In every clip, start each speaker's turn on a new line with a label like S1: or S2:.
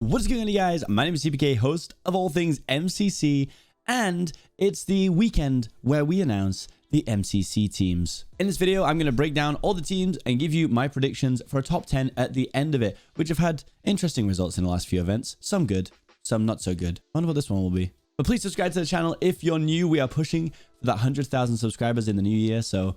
S1: What's going on, you guys? My name is Seapeekay, host of all things MCC, and it's the weekend where we announce the MCC teams. In this video, I'm going to break down all the teams and give you my predictions for a top 10 at the end of it, which have had interesting results in the last few events. Some good, some not so good. I wonder what this one will be. But please subscribe to the channel if you're new. We are pushing for that 100,000 subscribers in the new year, so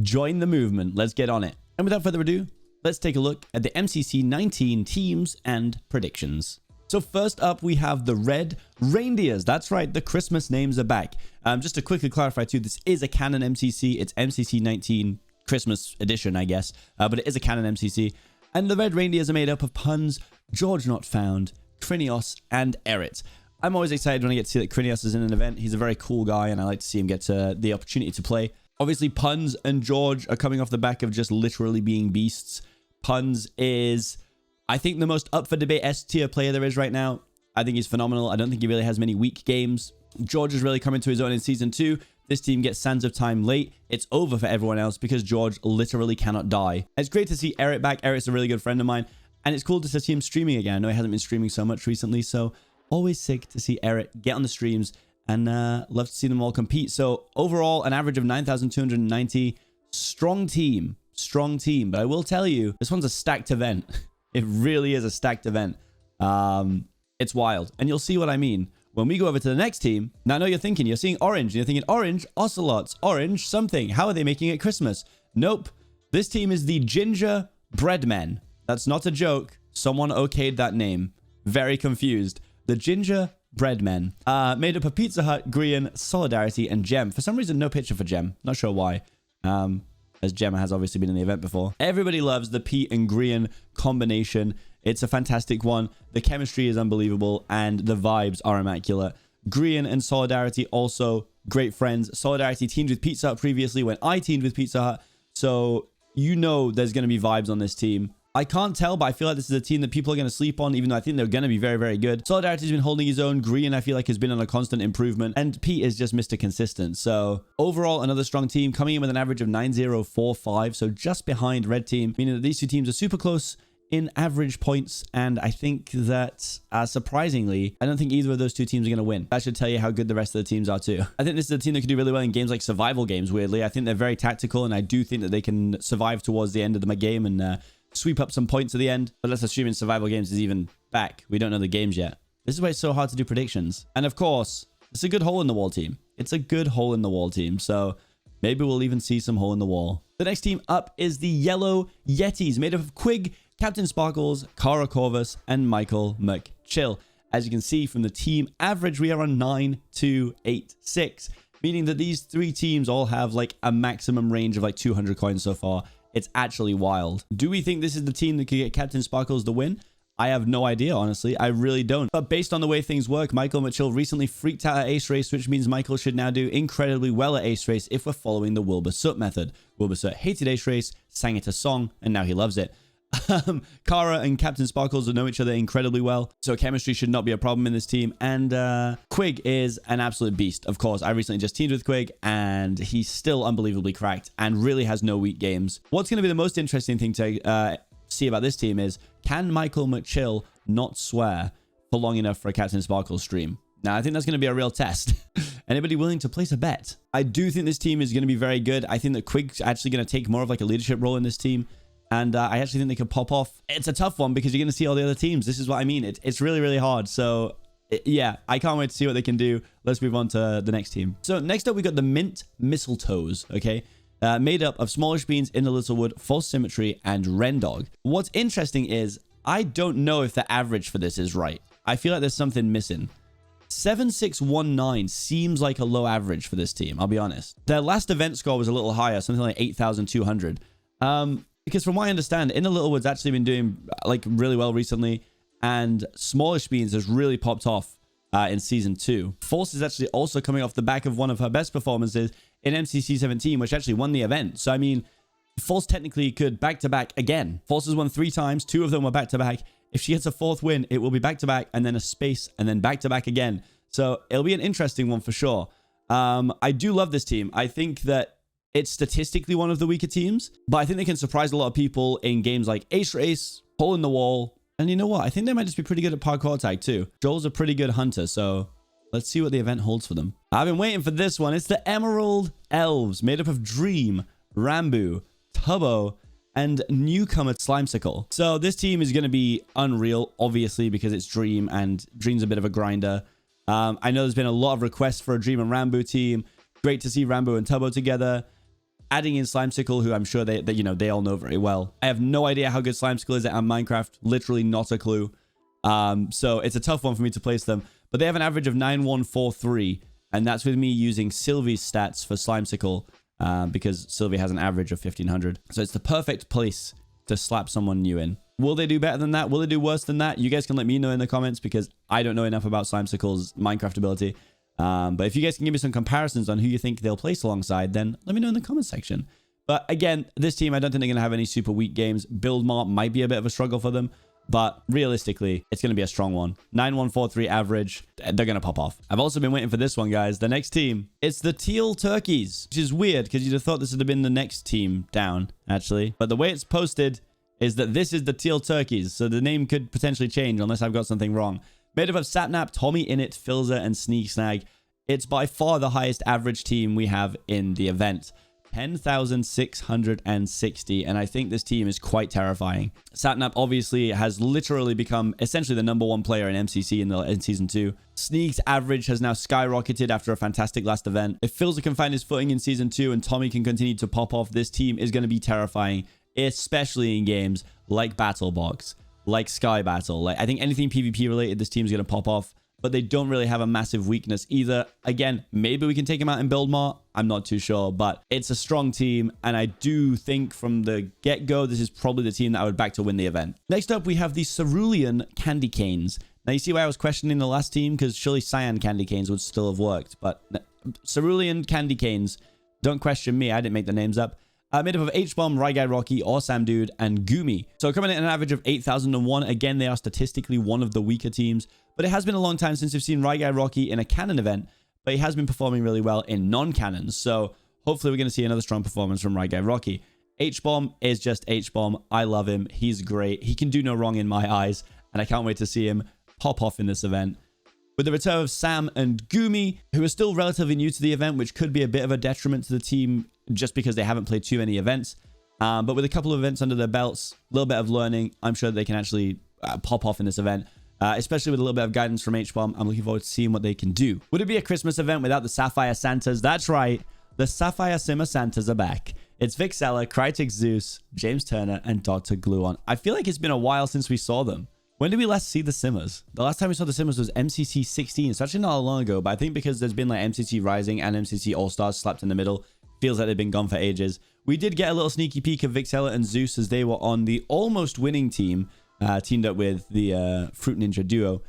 S1: join the movement. Let's get on it. And without further ado, let's take a look at the MCC 19 teams and predictions. So first up, we have the Red Reindeers. That's right, the Christmas names are back. Just to quickly clarify too, this is a canon MCC. It's MCC 19 Christmas edition, I guess, but it is a canon MCC. And the Red Reindeers are made up of Puns, George Not Found, Krinios, and Eret. I'm always excited when I get to see that Krinios is in an event. He's a very cool guy, and I like to see him get the opportunity to play. Obviously, Puns and George are coming off the back of just literally being beasts. Puns is, I think, the most up for debate S tier player there is right now. I think he's phenomenal. I don't think he really has many weak games. George is really coming to his own in Season 2. This team gets Sands of Time late. It's over for everyone else because George literally cannot die. It's great to see Eret back. Eret's a really good friend of mine. And it's cool to see him streaming again. I know he hasn't been streaming so much recently, so always sick to see Eret get on the streams and love to see them all compete. So overall, an average of 9,290. Strong team. Strong team. But I will tell you, this one's a stacked event. It really is a stacked event. It's wild. And you'll see what I mean when we go over to the next team. Now, I know you're seeing orange. And you're thinking, orange, ocelots, orange, something. How are they making it Christmas? Nope. This team is the Ginger Breadmen. That's not a joke. Someone okayed that name. Very confused. The Ginger Breadmen. Made up of Pizza Hut, Grian, Solidarity, and Gem. For some reason, no picture for Gem. Not sure why. As Gemma has obviously been in the event before. Everybody loves the Pete and Grian combination. It's a fantastic one. The chemistry is unbelievable, and the vibes are immaculate. Grian and Solidarity also great friends. Solidarity teamed with Pizza Hut previously when I teamed with Pizza Hut, so you know there's going to be vibes on this team. I can't tell, but I feel like this is a team that people are going to sleep on, even though I think they're going to be very, very good. Solidarity's been holding his own. Grian, I feel like, has been on a constant improvement. And Pete is just Mr. Consistent. So overall, another strong team coming in with an average of 9,045. So just behind Red Team, meaning that these two teams are super close in average points. And I think that, surprisingly, I don't think either of those two teams are going to win. That should tell you how good the rest of the teams are too. I think this is a team that can do really well in games like survival games, weirdly. I think they're very tactical, and I do think that they can survive towards the end of the game and sweep up some points at the end. But let's assume in survival games is even back. We don't know the games yet. This is why it's so hard to do predictions. And of course, it's a good hole in the wall team. It's a good hole in the wall team. So maybe we'll even see some hole in the wall. The next team up is the Yellow Yetis, made up of Quig, Captain Sparkles, Cara Corvus, and Michael McChill. As you can see from the team average, we are on 9,286, meaning that these three teams all have like a maximum range of like 200 coins so far. It's actually wild. Do we think this is the team that could get Captain Sparkles the win? I have no idea, honestly. I really don't. But based on the way things work, Michael McChill recently freaked out at Ace Race, which means Michael should now do incredibly well at Ace Race if we're following the Wilbur Soot method. Wilbur Soot hated Ace Race, sang it a song, and now he loves it. Cara and Captain Sparkles know each other incredibly well, so chemistry should not be a problem in this team. And Quig is an absolute beast. Of course, I recently just teamed with Quig, and he's still unbelievably cracked and really has no weak games. What's going to be the most interesting thing to see about this team is, can Michael McChill not swear for long enough for a Captain Sparkles stream? Now, I think that's going to be a real test. Anybody willing to place a bet? I do think this team is going to be very good. I think that Quig's actually going to take more of like a leadership role in this team. And I actually think they could pop off. It's a tough one because you're going to see all the other teams. This is what I mean. It's really, really hard. So, yeah, I can't wait to see what they can do. Let's move on to the next team. So, next up, we got the Mint Mistletoes, okay? Made up of Smallish Beans, In the Littlewood, False Symmetry, and Rendog. What's interesting is, I don't know if the average for this is right. I feel like there's something missing. 7,619 seems like a low average for this team, I'll be honest. Their last event score was a little higher, something like 8,200. Because from what I understand, In the Littlewood's actually been doing like really well recently, and Smallish Beans has really popped off in Season 2. False is actually also coming off the back of one of her best performances in MCC 17, which actually won the event. So, I mean, False technically could back-to-back again. False has won 3 times. 2 of them were back-to-back. If she gets a 4th win, it will be back-to-back and then a space and then back-to-back again. So, it'll be an interesting one for sure. I do love this team. I think that it's statistically one of the weaker teams, but I think they can surprise a lot of people in games like Ace Race, Hole in the Wall, And you know what? I think they might just be pretty good at parkour tag too. Joel's a pretty good hunter, so let's see what the event holds for them. I've been waiting for this one. It's the Emerald Elves, made up of Dream, Rambo, Tubbo, and newcomer Slimecicle. So this team is going to be unreal, obviously, because it's Dream, and Dream's a bit of a grinder. I know there's been a lot of requests for a Dream and Rambo team. Great to see Rambo and Tubbo together. Adding in Slimecicle, who I'm sure they all know very well. I have no idea how good Slimecicle is at Minecraft. Literally not a clue. So it's a tough one for me to place them. But they have an average of 9143, and that's with me using Sylvie's stats for Slimecicle, because Sylvie has an average of 1500. So it's the perfect place to slap someone new in. Will they do better than that? Will they do worse than that? You guys can let me know in the comments, because I don't know enough about Slimecicle's Minecraft ability. But if you guys can give me some comparisons on who you think they'll place alongside, then let me know in the comment section. But again, this team, I don't think they're going to have any super weak games. Build mart might be a bit of a struggle for them, but realistically, it's going to be a strong one. 9143 average. They're going to pop off. I've also been waiting for this one, guys. The next team, it's the Teal Turkeys, which is weird because you'd have thought this would have been the next team down, actually. But the way it's posted is that this is the Teal Turkeys, so the name could potentially change unless I've got something wrong. Made up of Sapnap, Tommy Innit, Filzer, and Sneak Snag. It's by far the highest average team we have in the event. 10,660, and I think this team is quite terrifying. Sapnap obviously has literally become essentially the #1 player in MCC in Season 2. Sneak's average has now skyrocketed after a fantastic last event. If Filzer can find his footing in Season 2 and Tommy can continue to pop off, this team is going to be terrifying, especially in games like Battle Box, like Sky Battle. Like, I think anything PvP related, this team's going to pop off. But they don't really have a massive weakness either. Again, maybe we can take them out in Build Mart. I'm not too sure, but it's a strong team. And I do think from the get-go, this is probably the team that I would back to win the event. Next up, we have the Cerulean Candy Canes. Now, you see why I was questioning the last team? Because surely Cyan Candy Canes would still have worked. But Cerulean Candy Canes, don't question me. I didn't make the names up. Made up of H-Bomb, Ryguy Rocky, Awesome Dude, and Goomy. So coming in at an average of 8,001. Again, they are statistically one of the weaker teams. But it has been a long time since we've seen Ryguy Rocky in a canon event. But he has been performing really well in non-cannons. So hopefully we're going to see another strong performance from Ryguy Rocky. H-Bomb is just H-Bomb. I love him. He's great. He can do no wrong in my eyes. And I can't wait to see him pop off in this event. With the return of Sam and Goomy, who are still relatively new to the event, which could be a bit of a detriment to the team just because they haven't played too many events. But with a couple of events under their belts, a little bit of learning, I'm sure they can actually pop off in this event. Especially with a little bit of guidance from H-Bomb. I'm looking forward to seeing what they can do. Would it be a Christmas event without the Sapphire Santas? That's right. The Sapphire Santas are back. It's Vixella, Crytek Zeus, James Turner, and Dr. Gluon. I feel like it's been a while since we saw them. When did we last see the Simmers? The last time we saw the Simmers was MCC 16. It's actually not long ago, but I think because there's been like MCC Rising and MCC All-Stars slapped in the middle, feels like they've been gone for ages. We did get a little sneaky peek of Vixella and Zeus as they were on the almost winning team, teamed up with the Fruit Ninja duo.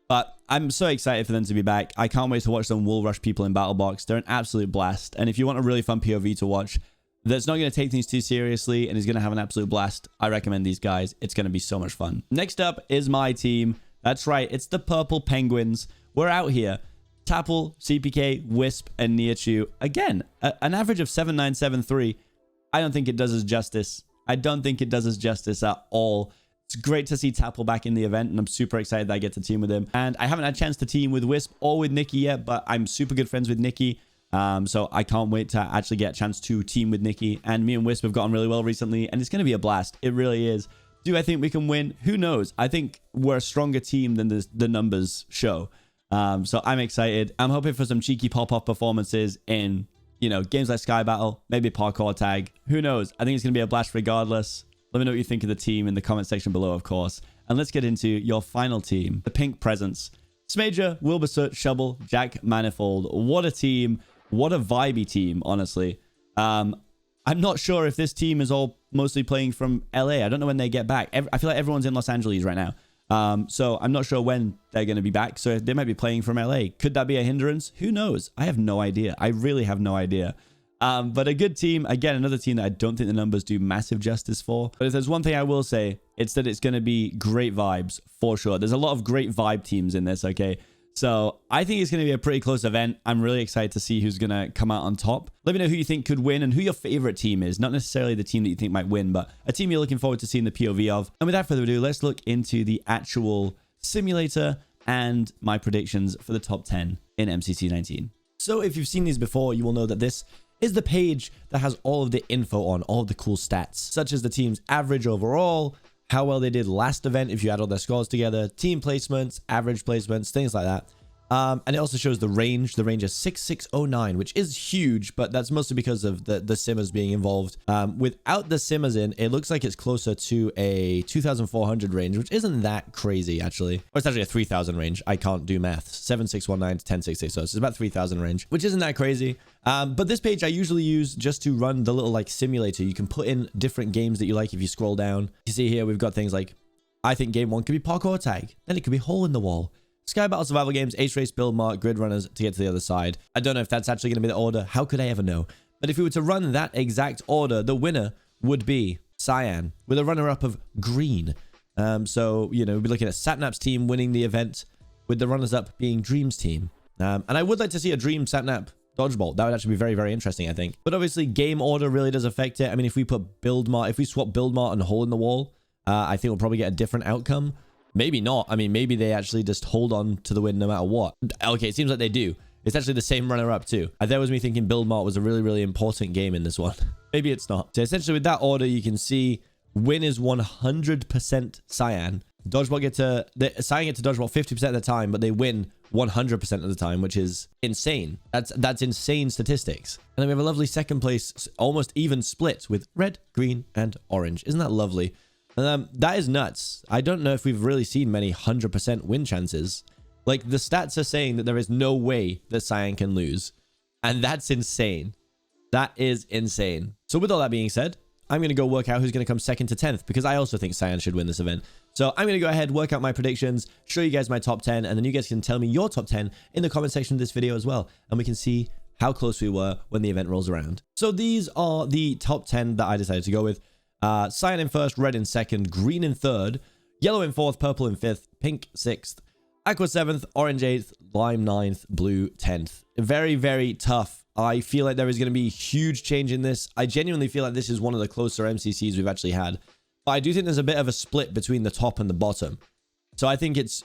S1: But I'm so excited for them to be back. I can't wait to watch them wall rush people in Battle Box. They're an absolute blast. And if you want a really fun POV to watch, that's not going to take things too seriously and is going to have an absolute blast, I recommend these guys. It's going to be so much fun. Next up is my team. That's right, it's the Purple Penguins. We're out here. Tapple, Seapeekay, Wisp, and Nearchew. Again, an average of 7973. I don't think it does us justice. I don't think it does us justice at all. It's great to see Tapple back in the event, and I'm super excited that I get to team with him. And I haven't had a chance to team with Wisp or with Nikki yet, but I'm super good friends with Nikki. So I can't wait to actually get a chance to team with Nikki. And me and Wisp have gotten really well recently, and it's going to be a blast. It really is. Do I think we can win? Who knows? I think we're a stronger team than the numbers show. So I'm excited. I'm hoping for some cheeky pop-off performances in, games like Sky Battle, maybe Parkour Tag. Who knows? I think it's going to be a blast regardless. Let me know what you think of the team in the comment section below, of course. And let's get into your final team, the Pink Presents. Smager, Wilbur, Shovel, Jack Manifold. What a team. What a vibey team, honestly. I'm not sure if this team is all mostly playing from LA. I don't know when they get back. I feel like everyone's in Los Angeles right now. So I'm not sure when they're going to be back. So they might be playing from LA. Could that be a hindrance? Who knows? I have no idea. I really have no idea. But a good team. Again, another team that I don't think the numbers do massive justice for. But if there's one thing I will say, it's that it's going to be great vibes for sure. There's a lot of great vibe teams in this, okay? So I think it's going to be a pretty close event. I'm really excited to see who's going to come out on top. Let me know who you think could win and who your favorite team is. Not necessarily the team that you think might win, but a team you're looking forward to seeing the POV of. And without further ado, let's look into the actual simulator and my predictions for the top 10 in MCC 19. So if you've seen these before, you will know that this is the page that has all of the info on all of the cool stats, such as the team's average overall, how well they did last event if you add all their scores together, team placements, average placements, things like that. And it also shows the range. The range is 6609, which is huge, but that's mostly because of the simmers being involved. Without the simmers in, it looks like it's closer to a 2400 range, which isn't that crazy, actually. Or it's actually a 3000 range. I can't do math. 7619 to 10660. So it's about 3000 range, which isn't that crazy. But this page I usually use just to run the little like simulator. You can put in different games that you like if you scroll down. You see here, we've got things like, I think game 1 could be parkour tag. Then it could be hole in the wall. Sky Battle Survival Games, Ace Race, Build Mark, Grid Runners to get to the other side. I don't know if that's actually going to be the order. How could I ever know? But if we were to run that exact order, the winner would be Cyan with a runner-up of Green. So, you know, we'd be looking at Sapnap's team winning the event with the runners-up being Dream's team. And I would like to see a Dream Sapnap dodgeball. That would actually be very, very interesting, I think. But obviously, game order really does affect it. I mean, if we put Build Mart, if we swap Build Mart and Hole in the Wall, I think we'll probably get a different outcome. Maybe not. I mean, maybe they actually just hold on to the win no matter what. Okay, it seems like they do. It's actually the same runner-up too. That was me thinking Build Mart was a really, really important game in this one. Maybe it's not. So essentially with that order, you can see win is 100% Cyan. Cyan get to dodgeball 50% of the time, but they win 100% of the time, which is insane. That's insane statistics. And then we have a lovely second place, almost even split with red, green, and orange. Isn't that lovely? That is nuts. I don't know if we've really seen many 100% win chances. Like, the stats are saying that there is no way that Cyan can lose. And that's insane. That is insane. So with all that being said, I'm going to go work out who's going to come second to 10th, because I also think Cyan should win this event. So I'm going to go ahead, work out my predictions, show you guys my top 10, and then you guys can tell me your top 10 in the comment section of this video as well. And we can see how close we were when the event rolls around. So these are the top 10 that I decided to go with. Cyan in first, red in second, green in third, yellow in fourth, purple in fifth, pink sixth, aqua seventh, orange eighth, lime ninth, blue 10th. Very, very tough. I feel like there is going to be huge change in this. I genuinely feel like this is one of the closer MCCs we've actually had. But I do think there's a bit of a split between the top and the bottom. So I think as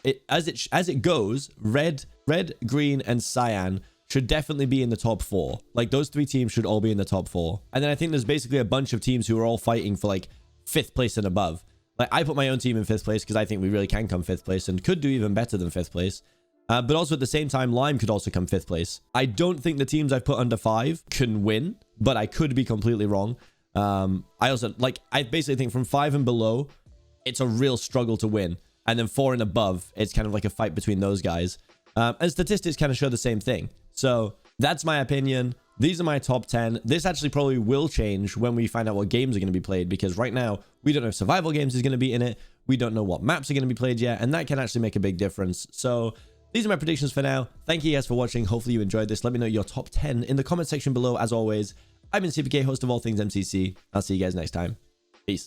S1: it goes, red, green, and Cyan should definitely be in the top 4. Like, those 3 teams should all be in the top 4. And then I think there's basically a bunch of teams who are all fighting for, like, 5th place and above. Like, I put my own team in 5th place because I think we really can come 5th place and could do even better than 5th place. But also at the same time, Lime could also come 5th place. I don't think the teams I've put under 5 can win, but I could be completely wrong. I basically think from 5 and below, it's a real struggle to win. And then 4 and above, it's kind of like a fight between those guys. And statistics kind of show the same thing. So that's my opinion. These are my top 10. This actually probably will change when we find out what games are going to be played, because right now we don't know if survival games is going to be in it. We don't know what maps are going to be played yet, and that can actually make a big difference. So these are my predictions for now. Thank you guys for watching. Hopefully you enjoyed this. Let me know your top 10 in the comment section below. As always, I've been Seapeekay, host of all things MCC. I'll see you guys next time. Peace.